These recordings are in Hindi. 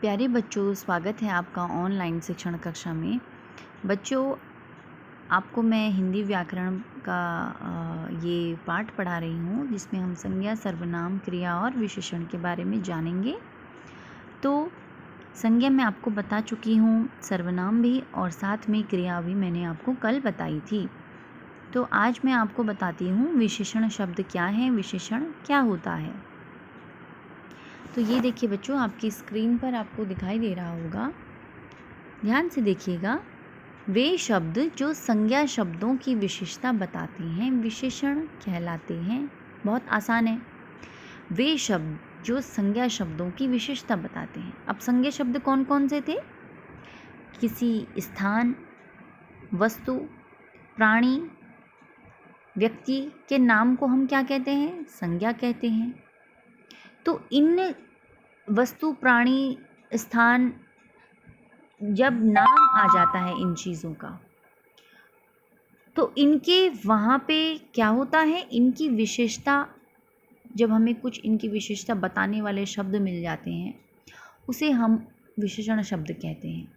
प्यारे बच्चों, स्वागत है आपका ऑनलाइन शिक्षण कक्षा में। बच्चों, आपको मैं हिंदी व्याकरण का ये पाठ पढ़ा रही हूँ जिसमें हम संज्ञा, सर्वनाम, क्रिया और विशेषण के बारे में जानेंगे। तो संज्ञा मैं आपको बता चुकी हूँ, सर्वनाम भी और साथ में क्रिया भी मैंने आपको कल बताई थी। तो आज मैं आपको बताती हूँ विशेषण शब्द क्या है, विशेषण क्या होता है। तो ये देखिए बच्चों, आपकी स्क्रीन पर आपको दिखाई दे रहा होगा, ध्यान से देखिएगा। वे शब्द जो संज्ञा शब्दों की विशेषता बताते हैं विशेषण कहलाते हैं। बहुत आसान है। वे शब्द जो संज्ञा शब्दों की विशेषता बताते हैं। अब संज्ञा शब्द कौन कौन से थे? किसी स्थान, वस्तु, प्राणी, व्यक्ति के नाम को हम क्या कहते हैं? संज्ञा कहते हैं। तो इन वस्तु, प्राणी, स्थान, जब नाम आ जाता है इन चीज़ों का, तो इनके वहाँ पे क्या होता है, इनकी विशेषता, जब हमें कुछ इनकी विशेषता बताने वाले शब्द मिल जाते हैं उसे हम विशेषण शब्द कहते हैं।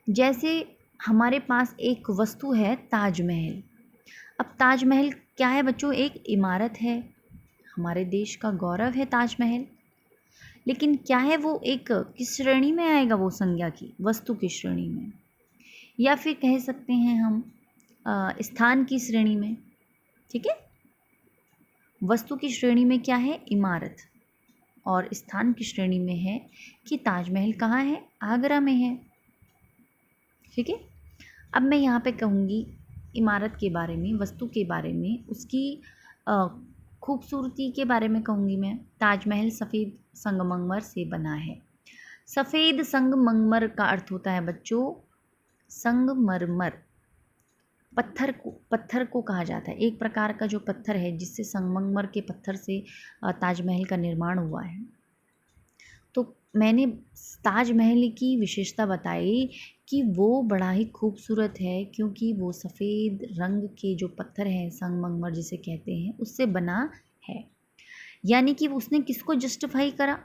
जैसे हमारे पास एक वस्तु है ताजमहल। अब ताजमहल क्या है बच्चों? एक इमारत है। हमारे देश का गौरव है ताजमहल। लेकिन क्या है वो? एक किस श्रेणी में आएगा वो? संज्ञा की, वस्तु की श्रेणी में, या फिर कह सकते हैं हम स्थान की श्रेणी में। ठीक है। वस्तु की श्रेणी में क्या है? इमारत। और स्थान की श्रेणी में है कि ताजमहल कहाँ है? आगरा में है। ठीक है। अब मैं यहाँ पे कहूँगी इमारत के बारे में, वस्तु के बारे में, उसकी खूबसूरती के बारे में कहूँगी मैं। ताजमहल सफ़ेद संगमरमर से बना है। सफ़ेद संगमरमर का अर्थ होता है बच्चों संगमरमर। पत्थर को कहा जाता है, एक प्रकार का जो पत्थर है जिससे संगमरमर के पत्थर से ताजमहल का निर्माण हुआ है। तो मैंने ताजमहल की विशेषता बताई कि वो बड़ा ही खूबसूरत है, क्योंकि वो सफ़ेद रंग के जो पत्थर हैं, संगमरमर जिसे कहते हैं, उससे बना है। यानी कि उसने किसको जस्टिफाई करा,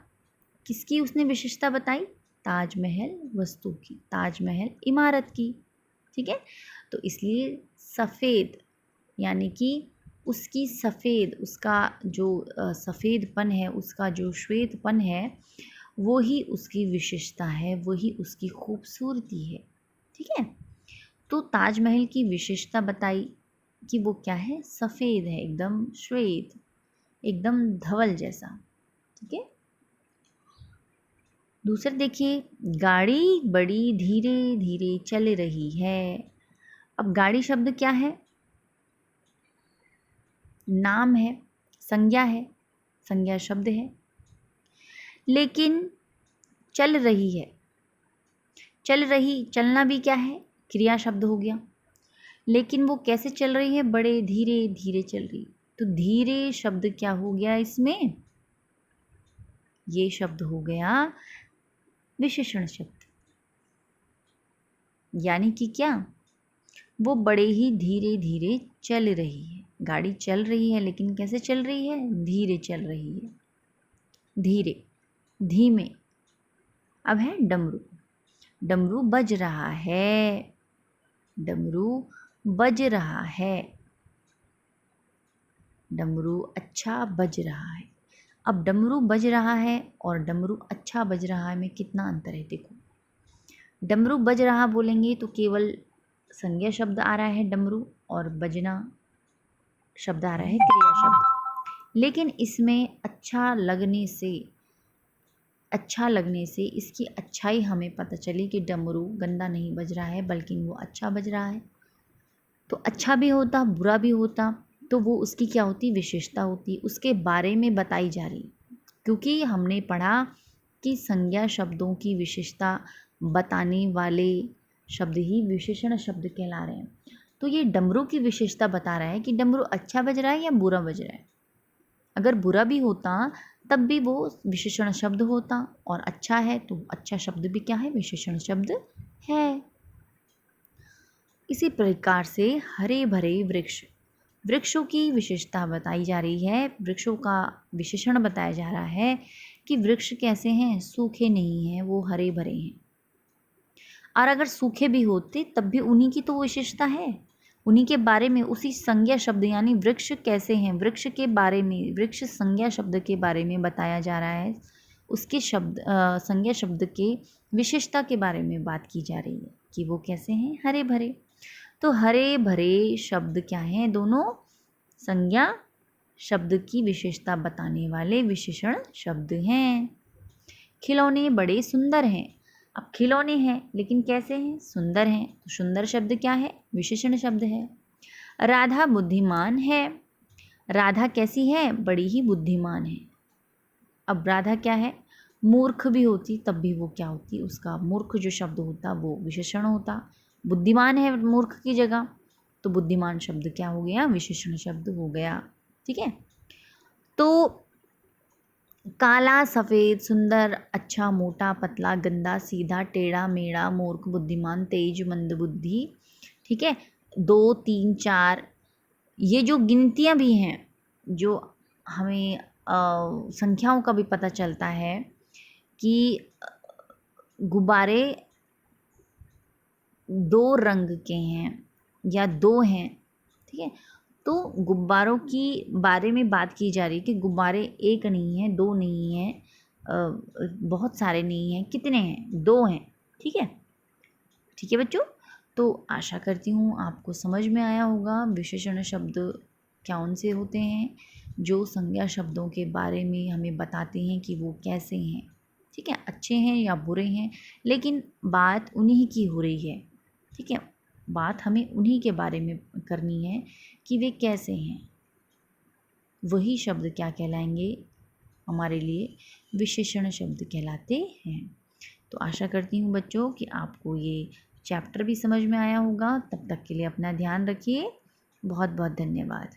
किसकी उसने विशेषता बताई? ताजमहल वस्तु की, ताजमहल इमारत की। ठीक है। तो इसलिए सफ़ेद, यानी कि उसकी सफ़ेद, उसका जो सफ़ेदपन है, उसका जो श्वेतपन है, वो ही उसकी विशेषता है, वही उसकी खूबसूरती है। ठीक है। तो ताजमहल की विशेषता बताई कि वो क्या है? सफ़ेद है, एकदम श्वेत, एकदम धवल जैसा। ठीक है। दूसरा देखिए, गाड़ी बड़ी धीरे धीरे चल रही है। अब गाड़ी शब्द क्या है? नाम है, संज्ञा है, संज्ञा शब्द है। लेकिन चल रही है, चल रही, चलना भी क्या है? क्रिया शब्द हो गया। लेकिन वो कैसे चल रही है? बड़े धीरे धीरे चल रही। तो धीरे शब्द क्या हो गया इसमें? ये शब्द हो गया विशेषण शब्द। यानी कि क्या? वो बड़े ही धीरे धीरे चल रही है। गाड़ी चल रही है, लेकिन कैसे चल रही है? धीरे चल रही है, धीरे, धीमे। अब है डमरू। डमरू बज रहा है, डमरू बज रहा है, डमरू अच्छा बज रहा है। अब डमरू बज रहा है और डमरू अच्छा बज रहा है में कितना अंतर है देखो। डमरू बज रहा बोलेंगे तो केवल संज्ञा शब्द आ रहा है डमरू, और बजना शब्द आ रहा है क्रिया शब्द। लेकिन इसमें अच्छा लगने से इसकी अच्छाई हमें पता चली कि डमरू गंदा नहीं बज रहा है, बल्कि वो अच्छा बज रहा है। तो अच्छा भी होता, बुरा भी होता, तो वो उसकी क्या होती? विशेषता होती, उसके बारे में बताई जा रही। क्योंकि हमने पढ़ा कि संज्ञा शब्दों की विशेषता बताने वाले शब्द ही विशेषण शब्द कहला रहे हैं। तो ये डमरू की विशेषता बता रहा है कि डमरू अच्छा बज रहा है या बुरा बज रहा है। अगर बुरा भी होता तब भी वो विशेषण शब्द होता, और अच्छा है तो अच्छा शब्द भी क्या है? विशेषण शब्द है। इसी प्रकार से हरे भरे वृक्ष, वृक्षों की विशेषता बताई जा रही है, वृक्षों का विशेषण बताया जा रहा है कि वृक्ष कैसे हैं, सूखे नहीं हैं, वो हरे भरे हैं। और अगर सूखे भी होते तब भी उन्हीं की तो विशेषता है, उन्हीं के बारे में उसी संज्ञा शब्द यानी वृक्ष कैसे हैं, वृक्ष के बारे में, वृक्ष संज्ञा शब्द के बारे में बताया जा रहा है। उसके शब्द संज्ञा शब्द के विशेषता के बारे में बात की जा रही है कि वो कैसे हैं, हरे भरे। तो हरे भरे शब्द क्या हैं, दोनों संज्ञा शब्द की विशेषता बताने वाले विशेषण शब्द हैं। खिलौने बड़े सुंदर हैं। अब खिलौने हैं लेकिन कैसे हैं, सुंदर हैं, तो सुंदर शब्द क्या है, विशेषण शब्द है। राधा बुद्धिमान है। राधा कैसी है, बड़ी ही बुद्धिमान है। अब राधा क्या है, मूर्ख भी होती तब भी वो क्या होती, उसका मूर्ख जो शब्द होता वो विशेषण होता। बुद्धिमान है मूर्ख की जगह, तो बुद्धिमान शब्द क्या हो गया, विशेषण शब्द हो गया। ठीक है। तो काला, सफ़ेद, सुंदर, अच्छा, मोटा, पतला, गंदा, सीधा, टेढ़ा, मेढ़ा, मूर्ख, बुद्धिमान, तेज, मंदबुद्धि। ठीक है। 2, 3, 4 ये जो गिनतियाँ भी हैं, जो हमें संख्याओं का भी पता चलता है कि गुब्बारे 2 रंग के हैं या 2 हैं। ठीक है। तो गुब्बारों की बारे में बात की जा रही है कि गुब्बारे 1 नहीं हैं, 2 नहीं हैं, बहुत सारे नहीं हैं, कितने हैं, 2 हैं। ठीक है। ठीक है बच्चों, तो आशा करती हूँ आपको समझ में आया होगा विशेषण शब्द कौन से होते हैं, जो संज्ञा शब्दों के बारे में हमें बताते हैं कि वो कैसे हैं। ठीक है, अच्छे हैं या बुरे हैं, लेकिन बात उन्हीं की हो रही है। ठीक है, बात हमें उन्हीं के बारे में करनी है कि वे कैसे हैं। वही शब्द क्या कहलाएंगे, हमारे लिए विशेषण शब्द कहलाते हैं। तो आशा करती हूँ बच्चों कि आपको ये चैप्टर भी समझ में आया होगा। तब तक के लिए अपना ध्यान रखिए। बहुत बहुत धन्यवाद।